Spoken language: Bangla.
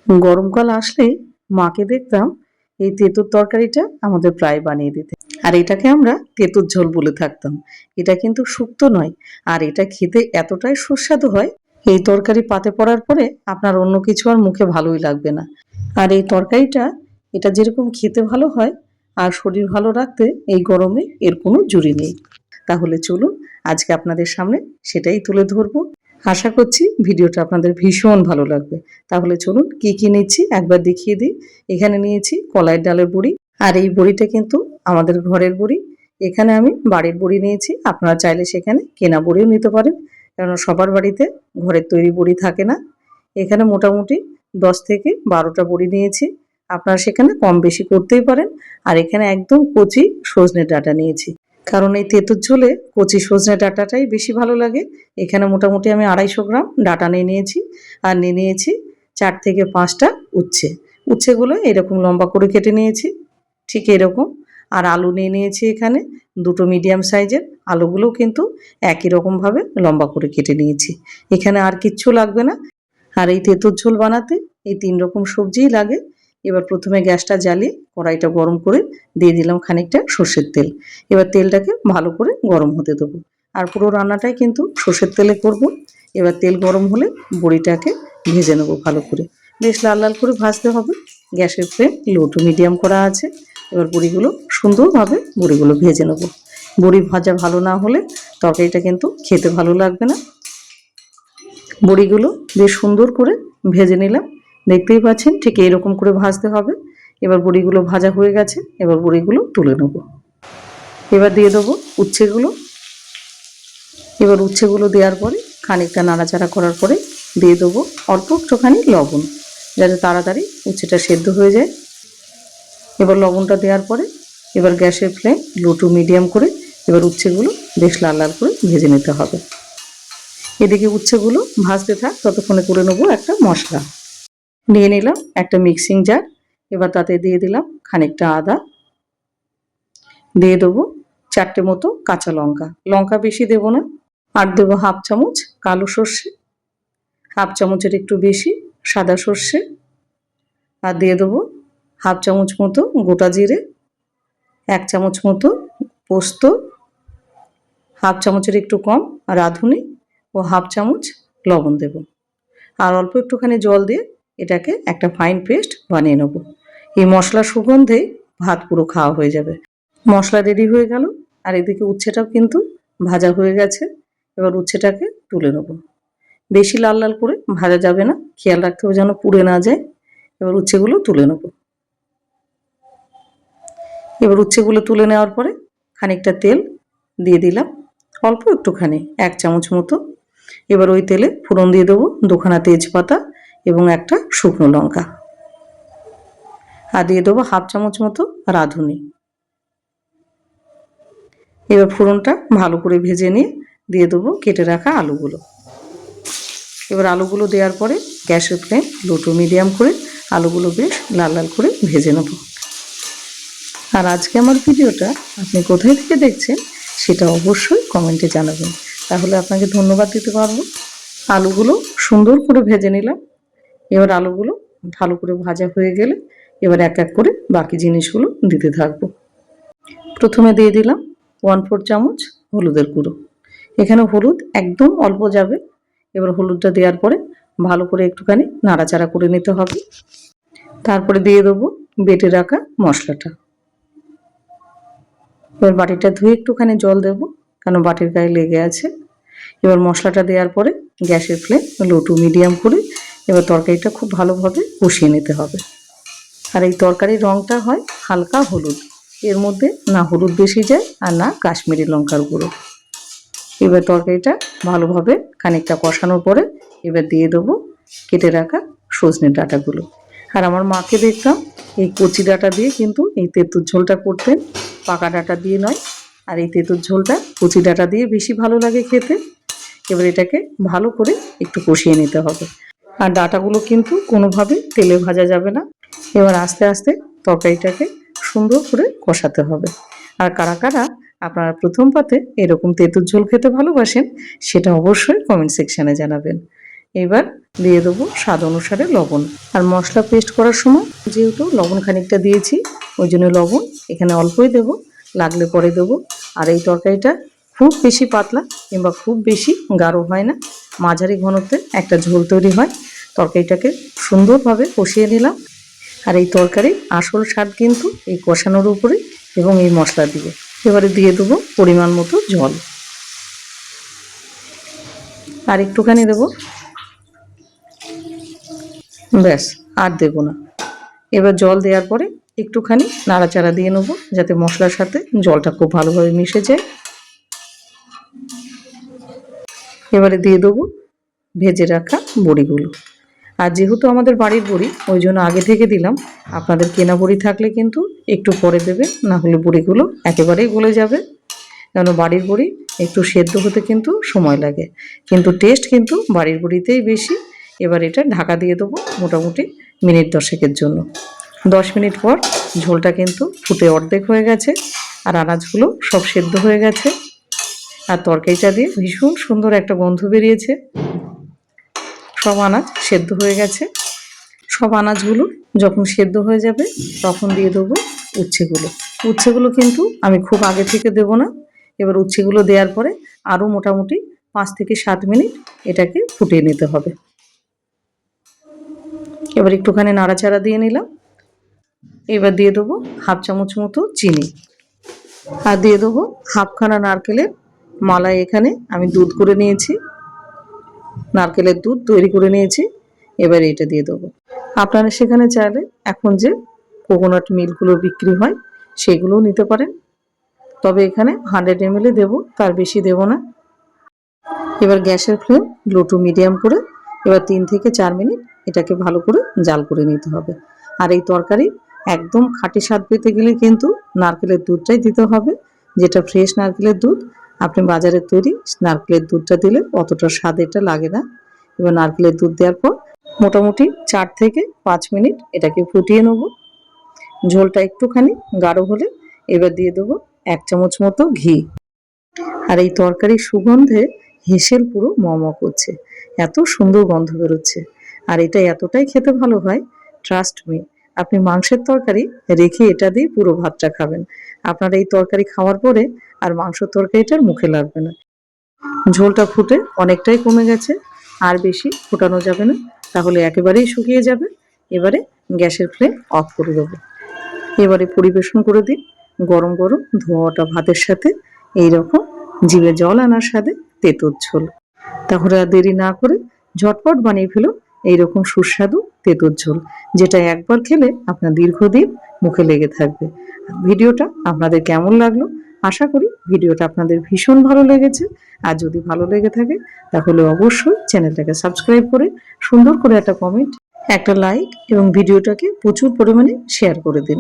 গরমকাল আসলেই মাকে দেখতাম এই তেঁতুর তরকারিটা আমাদের প্রায় বানিয়ে দিতে। আর এটাকে আমরা তেঁতুর ঝোল বলে থাকতাম। এটা কিন্তু শুক্তো নয়। আর এটা খেতে এতটাই সুস্বাদু হয়, এই তরকারি পাতে পড়ার পরে আপনার অন্য কিছু আর মুখে ভালোই লাগবে না। আর এই তরকারিটা এটা যেরকম খেতে ভালো হয় আর শরীর ভালো রাখতে এই গরমে এর কোনো জুড়ি নেই। তাহলে চলুন আজকে আপনাদের সামনে সেটাই তুলে ধরবো। আশা করছি ভিডিওটা আপনাদের ভীষণ ভালো লাগবে। তাহলে চলুন কি কি নিচ্ছি একবার দেখিয়ে দিই। এখানে নিয়েছি কলাইয়ের ডালের বড়ি। আর এই বড়িটা কিন্তু আমাদের ঘরের বড়ি। এখানে আমি বাড়ির বড়ি নিয়েছি, আপনারা চাইলে সেখানে কেনা বড়িও নিতে পারেন, কারণ সবার বাড়িতে ঘরের তৈরি বড়ি থাকে না। এখানে মোটামুটি 10 থেকে 12টা বড়ি নিয়েছি, আপনারা সেখানে কম বেশি করতেই পারেন। আর এখানে একদম কচি সজনে ডাঁটা নিয়েছি, কারণ এই তেঁতুর ঝোলে কচি সজনে ডাঁটাটাই বেশি ভালো লাগে। এখানে মোটামুটি আমি 250 গ্রাম ডাঁটা নিয়ে নিয়েছি। আর নিয়ে নিয়েছি 4 থেকে 5টা উচ্ছে। উচ্ছেগুলো এরকম লম্বা করে কেটে নিয়েছি, ঠিক এরকম। আর আলু নিয়ে নিয়েছি এখানে 2টো মিডিয়াম সাইজের। আলুগুলোও কিন্তু একই রকমভাবে লম্বা করে কেটে নিয়েছি। এখানে আর কিচ্ছু লাগবে না। আর এই তেঁতুর ঝোল বানাতে এই 3 রকম সবজিই লাগে। এবার প্রথমে গ্যাসটা জ্বালিয়ে কড়াইটা গরম করে দিয়ে দিলাম খানিকটা সর্ষের তেল। এবার তেলটাকে ভালো করে গরম হতে দেবো। আর পুরো রান্নাটাই কিন্তু সর্ষের তেলে করব। এবার তেল গরম হলে বড়িটাকে ভেজে নেবো ভালো করে, বেশ লাল লাল করে ভাজতে হবে। গ্যাসের ফ্লেম লো টু মিডিয়াম করা আছে। এবার বড়িগুলো সুন্দরভাবে বড়িগুলো ভেজে নেবো। বড়ি ভাজা ভালো না হলে তরকারিটা কিন্তু খেতে ভালো লাগবে না। বড়িগুলো বেশ সুন্দর করে ভেজে নিলাম, দেখতেই পাচ্ছেন ঠিক এইরকম করে ভাজতে হবে। এবার বড়িগুলো ভাজা হয়ে গেছে, এবার বড়িগুলো তুলে নেব। এবার দিয়ে দেবো উচ্ছেগুলো। এবার উচ্ছেগুলো দেওয়ার পরে খানিকটা নাড়াচাড়া করার পরে দিয়ে দেবো অল্প একটুখানি লবণ, যাতে তাড়াতাড়ি উচ্ছেটা সেদ্ধ হয়ে যায়। এবার লবণটা দেওয়ার পরে এবার গ্যাসের ফ্লেম লো টু মিডিয়াম করে এবার উচ্ছেগুলো বেশ লাল লাল করে ভেজে নিতে হবে। এদিকে উচ্ছেগুলো ভাজতে থাক, ততক্ষণে করে নেবো একটা মশলা। নিয়ে নিলাম একটা মিক্সিং জার। এবার তাতে দিয়ে দিলাম খানিকটা আদা, দিয়ে দেবো 4টে মতো কাঁচা লঙ্কা। লঙ্কা বেশি দেবো না। আর দেবো হাফ চামচ কালো সর্ষে, হাফ চামচের একটু বেশি সাদা সর্ষে। আর দিয়ে দেবো হাফ চামচ মতো গোটা জিরে, 1 চামচ মতো পোস্ত, হাফ চামচের একটু কম রাঁধুনি ও হাফ চামচ লবণ দেব। আর অল্প একটুখানি জল দিয়ে এটাকে একটা ফাইন পেস্ট বানিয়ে নেব। এই মশলার সুগন্ধে ভাত পুরো খাওয়া হয়ে যাবে। মশলা রেডি হয়ে গেল। আর এদিকে উচ্ছেটাও কিন্তু ভাজা হয়ে গেছে। এবার উচ্ছেটাকে তুলে নেব। বেশি লাল লাল করে ভাজা যাবে না, খেয়াল রাখতে হবে যেন পুড়ে না যায়। এবার উচ্ছেগুলো তুলে নেব। এবার উচ্ছেগুলো তুলে নেওয়ার পরে খানিকটা তেল দিয়ে দিলাম, অল্প একটুখানি 1 চামচ মতো। এবার ওই তেলে ফোড়ন দিয়ে দেবো 2খানা তেজপাতা এবং একটা শুকনো লঙ্কা। আর দিয়ে দেবো হাফ চামচ মতো রাঁধুনি। এবার ফোড়নটা ভালো করে ভেজে নিয়ে দিয়ে দেবো কেটে রাখা আলুগুলো। এবার আলুগুলো দেওয়ার পরে গ্যাসের ফ্লেম লো টু মিডিয়াম করে আলুগুলো বেশ লাল লাল করে ভেজে নেব। আর আজকে আমার ভিডিওটা আপনি কোথায় থেকে দেখছেন সেটা অবশ্যই কমেন্টে জানাবেন, তাহলে আপনাকে ধন্যবাদ দিতে পারবো। আলুগুলো সুন্দর করে ভেজে নিলাম। এবার আলুগুলো ভালো করে ভাজা হয়ে গেলে এবার এক এক করে বাকি জিনিসগুলো দিতে থাকবো। প্রথমে দিয়ে দিলাম 1/4 চামচ হলুদের গুঁড়ো। এখানে হলুদ একদম অল্প যাবে। এবার হলুদটা দেওয়ার পরে ভালো করে একটুখানি নাড়াচাড়া করে নিতে হবে। তারপরে দিয়ে দেবো বেটে রাখা মশলাটা। এবার বাটিটা ধুয়ে একটুখানি জল দেবো, কারণ বাটির গায়ে লেগে আছে। এবার মশলাটা দেওয়ার পরে গ্যাসের ফ্লেম লো টু মিডিয়াম করে এবার তরকারিটা খুব ভালোভাবে কষিয়ে নিতে হবে। আর এই তরকারির রঙটা হয় হালকা হলুদ, এর মধ্যে না হলুদ বেশি যায় আর না কাশ্মীরি লঙ্কার গুঁড়ো। এবার তরকারিটা ভালোভাবে খানিকটা কষানোর পরে এবার দিয়ে দেবো কেটে রাখা সজনে ডাঁটাগুলো। আর আমার মাকে দেখতাম এই কচি ডাঁটা দিয়ে কিন্তু এই তেঁতুর ঝোলটা করতেন, পাকা ডাঁটা দিয়ে নয়। আর এই তেঁতুর ঝোলটা কচি ডাঁটা দিয়ে বেশি ভালো লাগে খেতে। এবার এটাকে ভালো করে একটু কষিয়ে নিতে হবে। আর ডাঁটাগুলো কিন্তু কোনোভাবে তেলে ভাজা যাবে না। এবার আস্তে আস্তে তরকারিটাকে সুন্দর করে কষাতে হবে। আর কারা কারা আপনারা প্রথম পাতে এরকম তেঁতুর ঝোল খেতে ভালোবাসেন সেটা অবশ্যই কমেন্ট সেকশানে জানাবেন। এবার দিয়ে দেবো স্বাদ অনুসারে লবণ। আর মশলা পেস্ট করার সময় যেহেতু লবণ খানিকটা দিয়েছি, ওই জন্য লবণ এখানে অল্পই দেবো, লাগলে পরে দেবো। আর এই তরকারিটা খুব বেশি পাতলা কিংবা খুব বেশি গাঢ় হয় না, মাঝারি ঘনত্বে একটা ঝোল তৈরি হয়। তরকারিটাকে সুন্দরভাবে কষিয়ে নিলাম। আর এই তরকারির আসল স্বাদ কিন্তু এই কষানোর উপরে এবং এই মশলা দিয়ে। এবারে দিয়ে দেবো পরিমাণ মতো জল, আর একটুখানি দেবো, ব্যাস আর দেবো না। এবার জল দেওয়ার পরে একটুখানি নাড়াচাড়া দিয়ে নেবো যাতে মশলার সাথে জলটা খুব ভালোভাবে মিশে যায়। এবারে দিয়ে দেবো ভেজে রাখা বড়িগুলো। আর যেহেতু আমাদের বাড়ির বড়ি, ওই জন্য আগে থেকে দিলাম। আপনাদের কেনা বড়ি থাকলে কিন্তু একটু পরে দেবে, না হলে বড়িগুলো একেবারেই গলে যাবে। কেন বাড়ির বড়ি একটু সেদ্ধ হতে কিন্তু সময় লাগে, কিন্তু টেস্ট কিন্তু বাড়ির বড়িতেই বেশি। এবার এটা ঢাকা দিয়ে দেবো মোটামুটি মিনিট 10-এর জন্য। 10 মিনিট পর ঝোলটা কিন্তু ফুটে অর্ধেক হয়ে গেছে, আর আনাজগুলো সব সেদ্ধ হয়ে গেছে। আর তরকারিটা দিয়ে ভীষণ সুন্দর একটা গন্ধ বেরিয়েছে। সব আনাজ সেদ্ধ হয়ে গেছে। সব আনাজগুলো যখন সেদ্ধ হয়ে যাবে তখন দিয়ে দেবো উচ্ছেগুলো। উচ্ছেগুলো কিন্তু আমি খুব আগে থেকে দেবো না। এবার উচ্ছেগুলো দেওয়ার পরে আরও মোটামুটি 5 থেকে 7 মিনিট এটাকে ফুটিয়ে নিতে হবে। এবার একটুখানি নাড়াচাড়া দিয়ে নিলাম। এবার দিয়ে দেবো হাফ চামচ মতো চিনি, আর দিয়ে দেবো হাফখানা নারকেলের মালাই। এখানে আমি দুধ করে নিয়েছি, নারকেলের দুধ তৈরি করে নিয়েছি। এবার এটা দিয়ে দেবো। আপনারা সেখানে চাইলে এখন যে কোকোনাট মিল্কগুলো বিক্রি হয় সেগুলোও নিতে পারেন, তবে এখানে 100 ml দেবো, তার বেশি দেবো না। এবার গ্যাসের ফ্লেম লো টু মিডিয়াম করে এবার 3 থেকে 4 মিনিট এটাকে ভালো করে জাল করে নিতে হবে। আর এই তরকারি একদম খাঁটি স্বাদ পেতে গেলে কিন্তু নারকেলের দুধটাই দিতে হবে, যেটা ফ্রেশ নারকেলের দুধ। আপনি বাজারের তৈরি নারকেলের দুধটা দিলে অতটা স্বাদ এটা লাগে না। এবার নারকেলের দুধ দেওয়ার পর মোটামুটি 4 থেকে 5 মিনিট এটাকে ফুটিয়ে নেব। ঝোলটা একটুখানি গাঢ় হলে এবার দিয়ে দেবো 1 চামচ মতো ঘি। আর এই তরকারির সুগন্ধে হেসেল পুরো ম করছে, এত সুন্দর গন্ধ বেরোচ্ছে। আর এটা এতটাই খেতে ভালো হয়, ট্রাস্ট মি। আপনি মাংসের তরকারি রেখে এটা দিয়ে পুরো ভাতটা খাবেন, আপনার এই তরকারি খাওয়ার পরে আর মাংস তরকারিটার মুখে লাগবে না। ঝোলটা ফুটে অনেকটাই কমে গেছে, আর বেশি ফোটানো যাবে না, তাহলে একেবারেই শুকিয়ে যাবে। এবারে গ্যাসের ফ্লেম অফ করে দেবো। এবারে পরিবেশন করে দিন গরম গরম ধোঁয়াটা ভাতের সাথে এইরকম জিভে জল আনার স্বাদে তেঁতুল ঝোল। তাহলে আর দেরি না করে ঝটপট বানিয়ে ফেলুন এইরকম সুস্বাদু তেঁতুল ঝোল, যেটা একবার খেলে আপনার দীর্ঘদিন মুখে লেগে থাকবে। ভিডিওটা আপনাদের কেমন লাগলো? আশা করি ভিডিওটা আপনাদের ভীষণ ভালো লেগেছে। আর যদি ভালো লেগে থাকে তাহলে অবশ্যই চ্যানেলটাকে সাবস্ক্রাইব করে সুন্দর করে একটা কমেন্ট, একটা লাইক এবং ভিডিওটাকে প্রচুর পরিমাণে শেয়ার করে দিন।